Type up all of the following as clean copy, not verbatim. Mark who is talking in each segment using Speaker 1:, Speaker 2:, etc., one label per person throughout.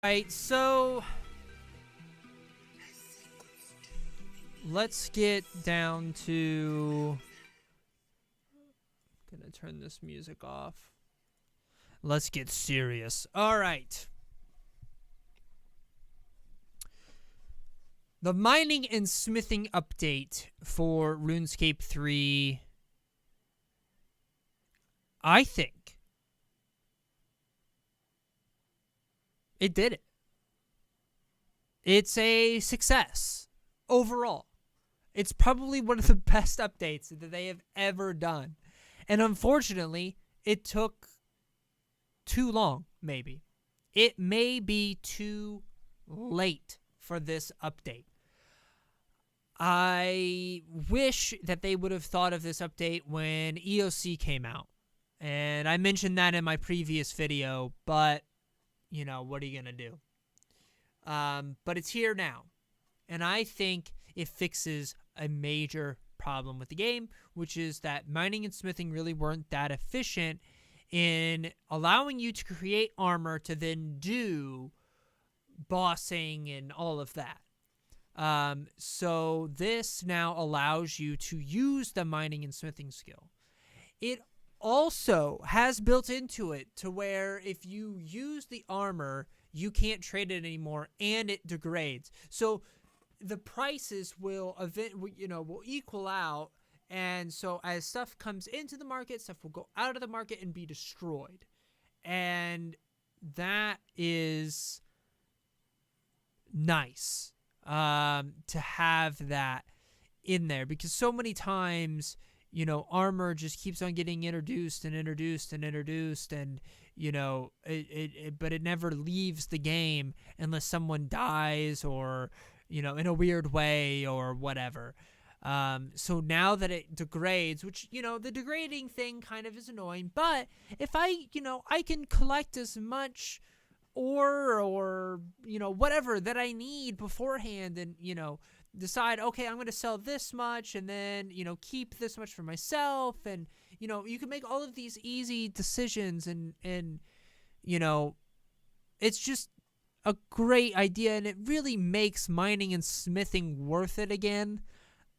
Speaker 1: Right, so let's get down to. I'm gonna turn this music off. Let's get serious. All right. The mining and smithing update for RuneScape 3, I think it did it. It's a success overall. It's probably one of the best updates that they have ever done. And unfortunately, it took too long, maybe. It may be too late for this update. I wish that they would have thought of this update when EOC came out. And I mentioned that in my previous video, but, you know, what are you going to do? But it's here now. And I think it fixes a major problem with the game, which is that mining and smithing really weren't that efficient in allowing you to create armor to then do bossing and all of that. So this now allows you to use the mining and smithing skill. It also has built into it to where if you use the armor, you can't trade it anymore and it degrades. So the prices will equal out, and so as stuff comes into the market, stuff will go out of the market and be destroyed. And that is nice to have that in there, because so many times, you know, armor just keeps on getting introduced, and you know, but it never leaves the game unless someone dies or, you know, in a weird way or whatever. So now that it degrades, which, you know, the degrading thing kind of is annoying, but if I can collect as much ore or, you know, whatever that I need beforehand and, you know, decide, okay, I'm going to sell this much and then, you know, keep this much for myself. And, you know, you can make all of these easy decisions and, you know, it's just a great idea, and it really makes mining and smithing worth it again.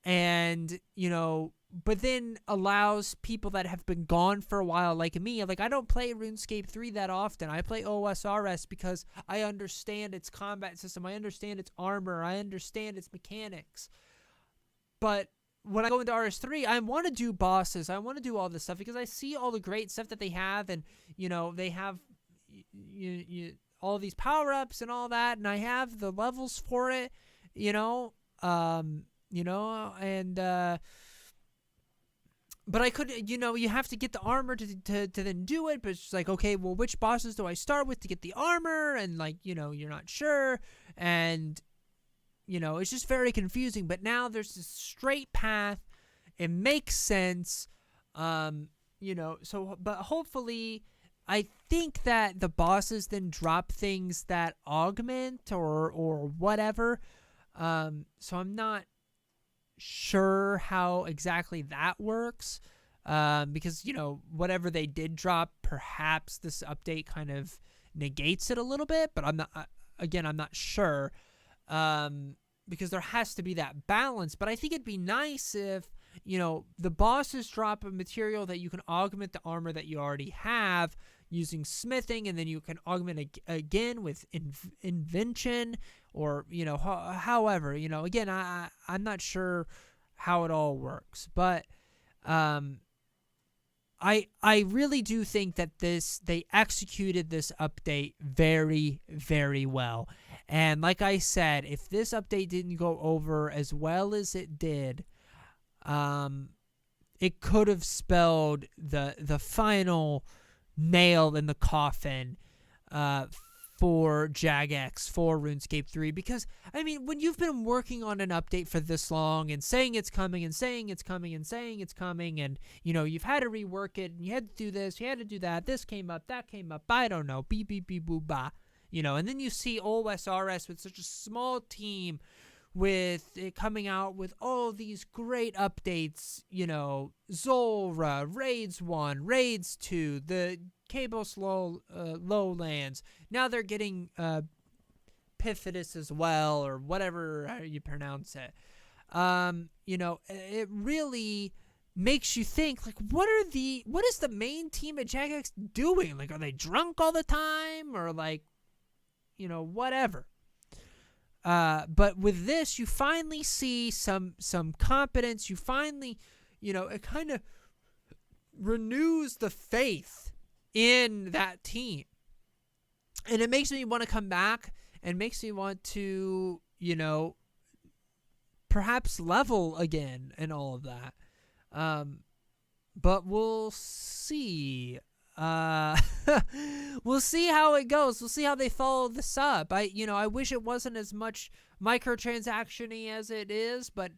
Speaker 1: And, you know, but then allows people that have been gone for a while, like me. Like, I don't play RuneScape 3 that often. I play OSRS because I understand its combat system. I understand its armor. I understand its mechanics. But when I go into RS3, I want to do bosses. I want to do all this stuff because I see all the great stuff that they have. And, you know, they have all these power-ups and all that. And I have the levels for it, you know. But I could, you know, you have to get the armor to then do it. But it's just like, okay, well, which bosses do I start with to get the armor? And, like, you know, you're not sure. And, you know, it's just very confusing. But now there's this straight path. It makes sense. You know, so, but hopefully, I think that the bosses then drop things that augment or whatever. So I'm not sure how exactly that works, because, you know, whatever they did drop, perhaps this update kind of negates it a little bit, but I'm not sure, because there has to be that balance. But I think it'd be nice if, you know, the bosses drop a material that you can augment the armor that you already have using smithing, and then you can augment again with invention, or, you know, however, you know, again, I'm not sure how it all works, but I really do think that they executed this update very, very well. And like I said, if this update didn't go over as well as it did, it could have spelled the final nail in the coffin for Jagex, for RuneScape 3. Because, I mean, when you've been working on an update for this long and saying it's coming and saying it's coming and saying it's coming, and, you know, you've had to rework it and you had to do this, you had to do that, this came up, that came up, I don't know, beep, beep, beep, boop, bah. You know, and then you see OSRS with such a small team with it coming out with all these great updates, you know, Zulrah, Raids 1, Raids 2, the Cabos Lowlands. Now they're getting Epiphytus as well, or whatever how you pronounce it. You know, it really makes you think, like, what is the main team at Jagex doing? Like, are they drunk all the time, or like, you know, whatever. But with this, you finally see some competence. You finally, you know, it kind of renews the faith in that team. And it makes me want to come back, and makes me want to, you know, perhaps level again and all of that. But we'll see. We'll see how it goes. We'll see how they follow this up. I wish it wasn't as much microtransaction-y as it is, but,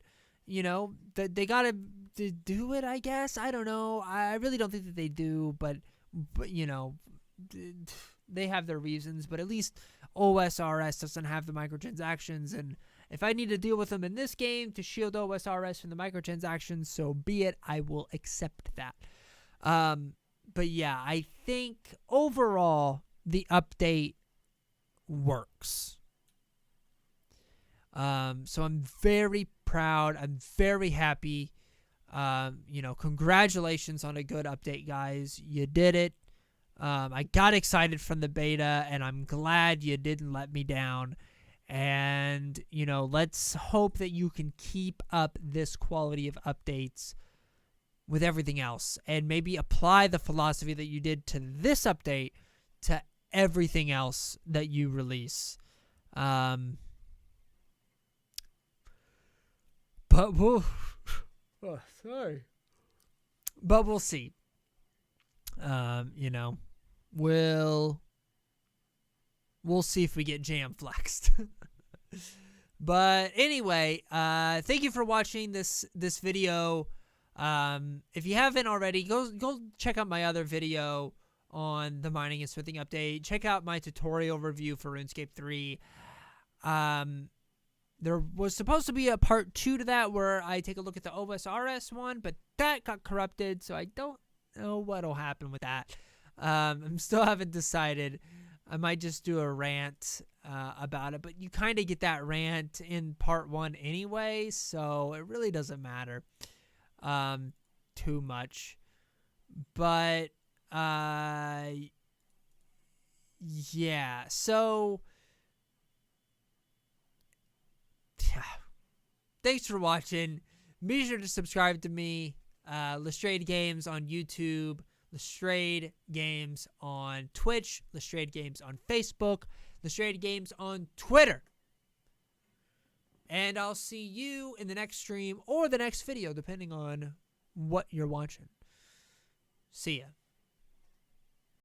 Speaker 1: you know, they gotta do it, I guess. I don't know. I really don't think that they do, but you know, they have their reasons. But at least OSRS doesn't have the microtransactions, and if I need to deal with them in this game to shield OSRS from the microtransactions, so be it. I will accept that. But yeah, I think overall the update works. So I'm very proud. I'm very happy. You know, congratulations on a good update, guys. You did it. I got excited from the beta, and I'm glad you didn't let me down. And, you know, let's hope that you can keep up this quality of updates with everything else, and maybe apply the philosophy that you did to this update to everything else that you release. But we'll But we'll see. You know, we'll see if we get jam flexed. But anyway, thank you for watching this video. If you haven't already, go check out my other video on the mining and smithing update. Check out my tutorial review for RuneScape 3. There was supposed to be a part 2 to that where I take a look at the OSRS one, but that got corrupted, so I don't know what'll happen with that. I'm still haven't decided. I might just do a rant about it, but you kind of get that rant in part 1 anyway, so it really doesn't matter too much. But yeah, so thanks for watching. Be sure to subscribe to me, Lestrade Games on YouTube, Lestrade Games on Twitch, Lestrade Games on Facebook, Lestrade Games on Twitter. And I'll see you in the next stream or the next video, depending on what you're watching. See ya.